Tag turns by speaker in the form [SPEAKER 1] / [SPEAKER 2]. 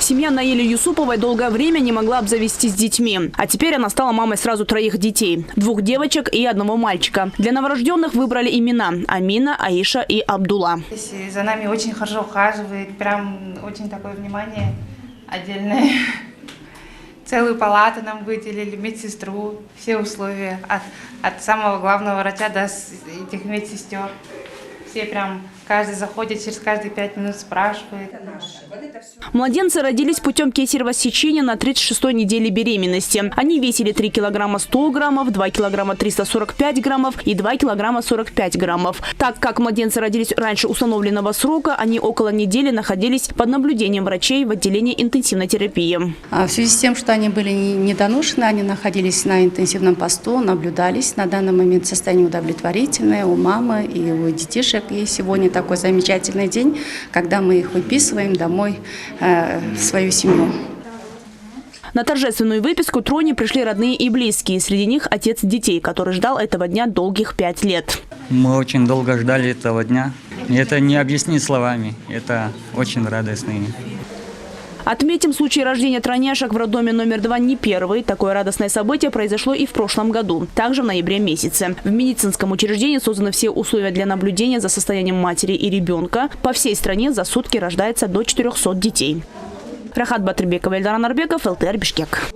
[SPEAKER 1] Семья Наили Юсуповой долгое время не могла обзавестись детьми. А теперь она стала мамой сразу 3 детей. 2 девочек и 1 мальчика. Для новорожденных выбрали имена – Амина, Аиша и Абдулла.
[SPEAKER 2] За нами очень хорошо ухаживает, прям очень такое внимание отдельное. Целую палату нам выделили, медсестру, все условия. От самого главного врача до этих медсестер. Все прям, каждый заходит, через каждые 5 минут спрашивает.
[SPEAKER 1] Младенцы родились путем кесарево сечения на 36-й неделе беременности. Они весили 3 килограмма 100 граммов, 2 килограмма 345 граммов и 2 килограмма 45 граммов. Так как младенцы родились раньше установленного срока, они около недели находились под наблюдением врачей в отделении интенсивной терапии.
[SPEAKER 3] В связи с тем, что они были недоношены, они находились на интенсивном посту, наблюдались. На данный момент состояние удовлетворительное у мамы и у детишек. И сегодня такой замечательный день, когда мы их выписываем домой в свою семью.
[SPEAKER 1] На торжественную выписку Троне пришли родные и близкие. Среди них отец детей, который ждал этого дня долгих 5 лет.
[SPEAKER 4] Мы очень долго ждали этого дня. Это не объяснить словами. Это очень радостно.
[SPEAKER 1] Отметим, случай рождения тройняшек в роддоме номер 2 не первый. Такое радостное событие произошло и в прошлом году, также в ноябре месяце. В медицинском учреждении созданы все условия для наблюдения за состоянием матери и ребенка. По всей стране за сутки рождается до 400 детей. Рахат Батырбекова, Эльдар Анарбеков, ЛТР Бишкек.